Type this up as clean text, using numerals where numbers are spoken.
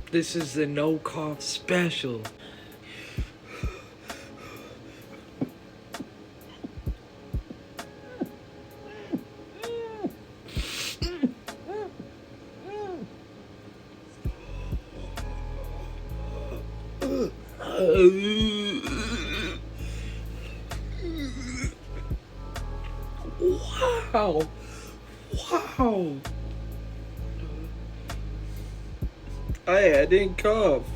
This is the no cough special. Wow. Wow. I didn't cough.